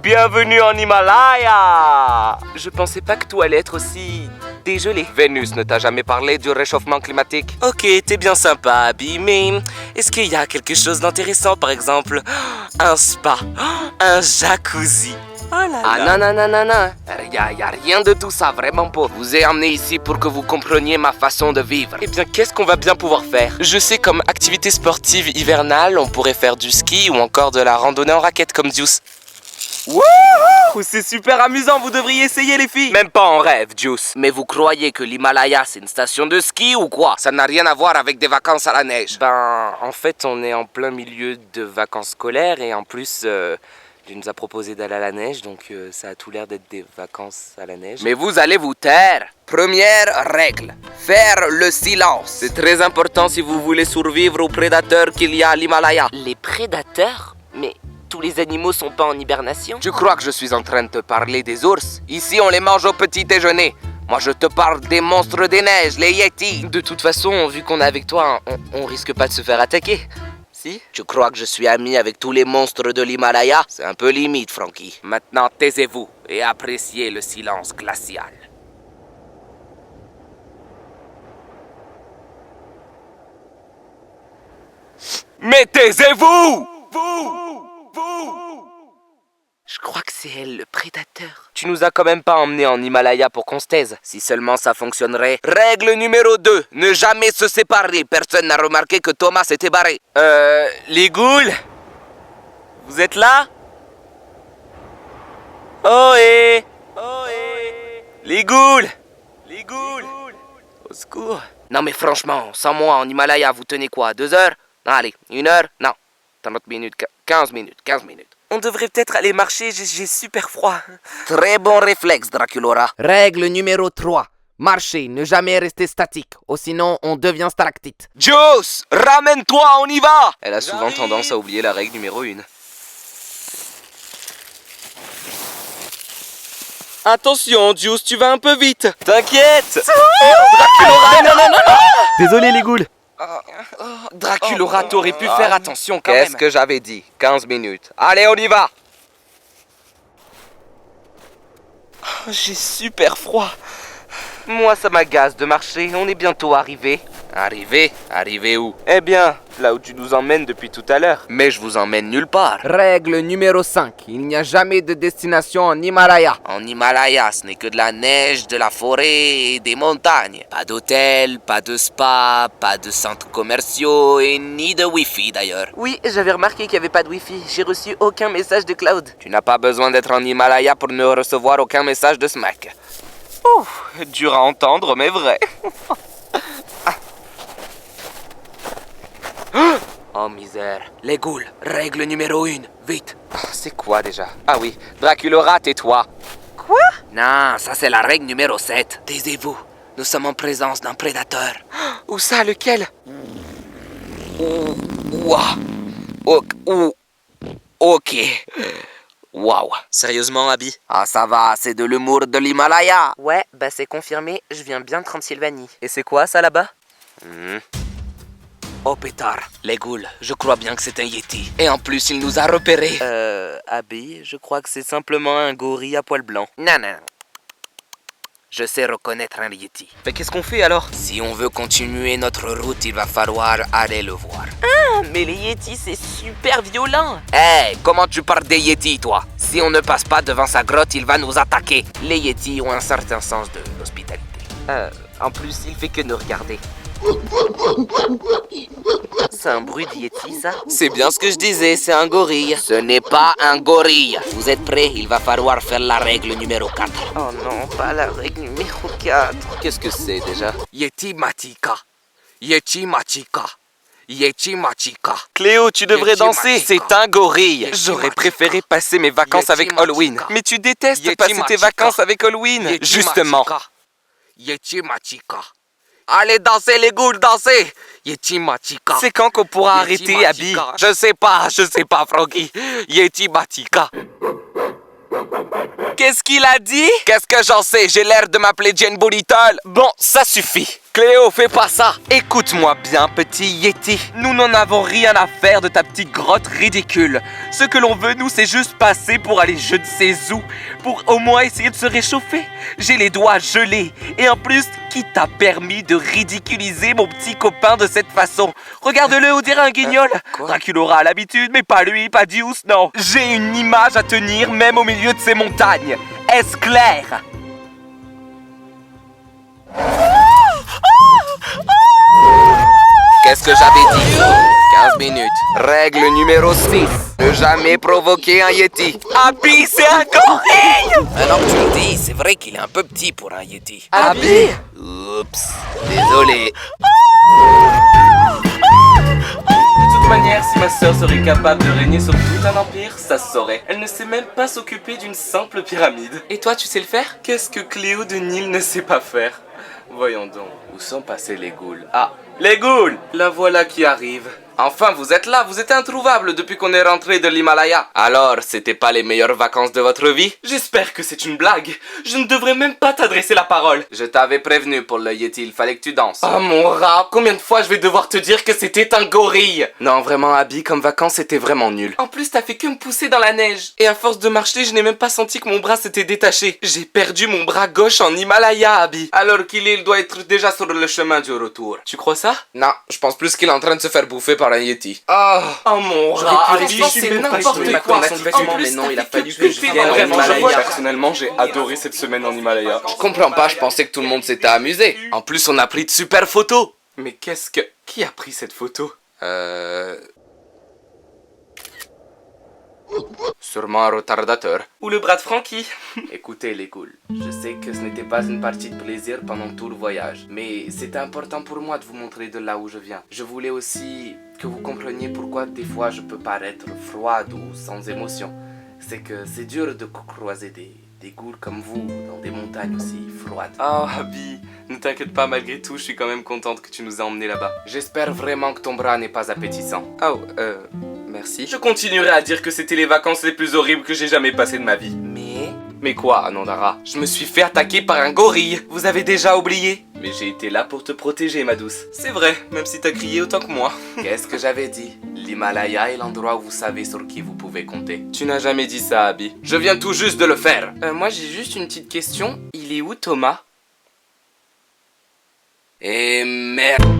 Bienvenue en Himalaya. Je pensais pas que tout allait être aussi dégelé. Vénus ne t'a jamais parlé du réchauffement climatique? Ok, t'es bien sympa, Abby, mais est-ce qu'il y a quelque chose d'intéressant, par exemple un spa, un jacuzzi? Oh là là. Ah non. Y a rien de tout ça, vraiment pas. Je vous ai emmené ici pour que vous compreniez ma façon de vivre. Eh bien, qu'est-ce qu'on va bien pouvoir faire? Je sais, comme activité sportive hivernale, on pourrait faire du ski ou encore de la randonnée en raquette comme Juice. Wouhou! C'est super amusant, vous devriez essayer les filles! Même pas en rêve, Juice. Mais vous croyez que l'Himalaya c'est une station de ski ou quoi? Ça n'a rien à voir avec des vacances à la neige. Ben, en fait, on est en plein milieu de vacances scolaires et en plus, il nous a proposé d'aller à la neige, donc ça a tout l'air d'être des vacances à la neige. Mais vous allez vous taire. Première règle, faire le silence. C'est très important si vous voulez survivre aux prédateurs qu'il y a à l'Himalaya. Les prédateurs? Mais tous les animaux sont pas en hibernation? Tu crois que je suis en train de te parler des ours? Ici, on les mange au petit déjeuner. Moi, je te parle des monstres des neiges, les yétis. De toute façon, vu qu'on est avec toi, on risque pas de se faire attaquer. Si? Tu crois que je suis ami avec tous les monstres de l'Himalaya? C'est un peu limite, Frankie. Maintenant, taisez-vous et appréciez le silence glacial. Mais taisez-vous! Je crois que c'est elle, le prédateur. Tu nous as quand même pas emmenés en Himalaya pour qu'on se taise. Si seulement ça fonctionnerait. Règle numéro 2, ne jamais se séparer. Personne n'a remarqué que Thomas s'était barré. Les ghouls? Vous êtes là? Ohé! Les ghouls! Au secours! Non mais franchement, sans moi en Himalaya, vous tenez quoi, 2 heures? Non, allez, 1 heure? Non, 30 minutes, 15 minutes. On devrait peut-être aller marcher, j'ai super froid. Très bon réflexe, Draculora. Règle numéro 3. Marcher, ne jamais rester statique, ou sinon on devient stalactite. Juice, ramène-toi, on y va! Elle a souvent tendance à oublier la règle numéro 1. Attention, Juice, tu vas un peu vite. T'inquiète. Draculora, non. Désolé les ghouls. Draculora, t'aurais pu faire attention quand même. Qu'est-ce que j'avais dit? 15 minutes. Allez, on y va! J'ai super froid. Moi, ça m'agace de marcher. On est bientôt arrivé. Arrivé où? Eh bien, là où tu nous emmènes depuis tout à l'heure. Mais je vous emmène nulle part. Règle numéro 5. Il n'y a jamais de destination en Himalaya. En Himalaya, ce n'est que de la neige, de la forêt et des montagnes. Pas d'hôtel, pas de spa, pas de centres commerciaux et ni de Wi-Fi d'ailleurs. Oui, j'avais remarqué qu'il n'y avait pas de Wi-Fi. J'ai reçu aucun message de Cloud. Tu n'as pas besoin d'être en Himalaya pour ne recevoir aucun message de Smack. Dur à entendre, mais vrai. Oh misère. Les ghouls, règle numéro 1, vite. C'est quoi déjà? Ah oui, Draculora, tais-toi. Quoi? Non, ça c'est la règle numéro 7. Taisez-vous, nous sommes en présence d'un prédateur. Où ça, lequel? Ok. Waouh. Sérieusement, Abby? Ah ça va, c'est de l'humour de l'Himalaya. Ouais, bah c'est confirmé, je viens bien de Transylvanie. Et c'est quoi ça là-bas? Oh pétard, les ghouls, je crois bien que c'est un yéti. Et en plus, il nous a repérés. Abby, je crois que c'est simplement un gorille à poil blanc. Non. Je sais reconnaître un yéti. Mais qu'est-ce qu'on fait alors? Si on veut continuer notre route, il va falloir aller le voir. Ah, mais les Yetis, c'est super violent. Hey, comment tu parles des yétis, toi? Si on ne passe pas devant sa grotte, il va nous attaquer. Les yétis ont un certain sens de l'hospitalité. En plus, il fait que nous regarder. C'est un bruit de Yeti, ça? C'est bien ce que je disais, c'est un gorille. Ce n'est pas un gorille. Vous êtes prêts? Il va falloir faire la règle numéro 4. Oh non, pas la règle numéro 4. Qu'est-ce que c'est déjà? Yeti Machika. Cléo, tu devrais Yeti danser. Machika. C'est un gorille. Yeti J'aurais Machika. préféré passer mes vacances Yeti avec Halloween. Machika. Mais tu détestes Yeti passer tes Machika. vacances avec Halloween. Justement. Yeti Machika. Allez danser les ghouls, dansez. Yeti Machika. C'est quand qu'on pourra Yeti arrêter, Abby? Machika. Je sais pas, Frankie. Yeti Machika. Qu'est-ce qu'il a dit? Qu'est-ce que j'en sais? J'ai l'air de m'appeler Jane Bonitol. Bon, ça suffit. Cléo, fais pas ça! Écoute-moi bien, petit Yeti. Nous n'en avons rien à faire de ta petite grotte ridicule. Ce que l'on veut, nous, c'est juste passer pour aller je ne sais où, pour au moins essayer de se réchauffer. J'ai les doigts gelés. Et en plus, qui t'a permis de ridiculiser mon petit copain de cette façon? Regarde-le, on dirait un guignol. Dracula a l'habitude, mais pas lui, pas Dius, non. J'ai une image à tenir, même au milieu de ces montagnes. Est-ce clair? Qu'est-ce que j'avais dit? 15 minutes. Règle numéro 6. Ne jamais provoquer un Yeti. Abby, c'est un gorille! Maintenant que tu le dis, c'est vrai qu'il est un peu petit pour un Yeti. Abby! Oups, désolé. De toute manière, si ma sœur serait capable de régner sur tout un empire, ça se saurait. Elle ne sait même pas s'occuper d'une simple pyramide. Et toi, tu sais le faire? Qu'est-ce que Cléo de Nil ne sait pas faire? Voyons donc, où sont passés les ghouls? Ah, les ghouls! La voilà qui arrive. Enfin, vous êtes là, vous êtes introuvables depuis qu'on est rentré de l'Himalaya. Alors, c'était pas les meilleures vacances de votre vie? J'espère que c'est une blague. Je ne devrais même pas t'adresser la parole. Je t'avais prévenu pour le Yeti, il fallait que tu danses. Oh mon rat, combien de fois je vais devoir te dire que c'était un gorille? Non, vraiment, Abby, comme vacances, c'était vraiment nul. En plus, t'as fait que me pousser dans la neige. Et à force de marcher, je n'ai même pas senti que mon bras s'était détaché. J'ai perdu mon bras gauche en Himalaya, Abby. Alors qu'il est, il doit être déjà sur le chemin du retour. Tu crois ça? Non, je pense plus qu'il est en train de se faire bouffer par un Yeti. Oh mon rat, franchement, c'est n'importe quoi. En plus, mais non, il a fallu que je vienne en Himalaya. Personnellement, j'ai adoré cette semaine en Himalaya. Je comprends pas, je pensais que tout le monde s'était amusé. En plus, on a pris de super photos. Mais qu'est-ce que... Qui a pris cette photo? Sûrement un retardateur. Ou le bras de Frankie. Écoutez les ghouls, je sais que ce n'était pas une partie de plaisir pendant tout le voyage, mais c'était important pour moi de vous montrer de là où je viens. Je voulais aussi que vous compreniez pourquoi des fois je peux paraître froide ou sans émotion. C'est que c'est dur de croiser des ghouls comme vous dans des montagnes aussi froides. Oh Abby, ne t'inquiète pas, malgré tout, je suis quand même contente que tu nous aies emmenés là-bas. J'espère vraiment que ton bras n'est pas appétissant. Oh, merci. Je continuerai à dire que c'était les vacances les plus horribles que j'ai jamais passées de ma vie. Mais quoi, Anandara? Je me suis fait attaquer par un gorille. Vous avez déjà oublié? Mais j'ai été là pour te protéger, ma douce. C'est vrai, même si t'as crié autant que moi. Qu'est-ce que j'avais dit? L'Himalaya est l'endroit où vous savez sur qui vous pouvez compter. Tu n'as jamais dit ça, Abby. Je viens tout juste de le faire. Moi j'ai juste une petite question. Il est où, Thomas? Et merde.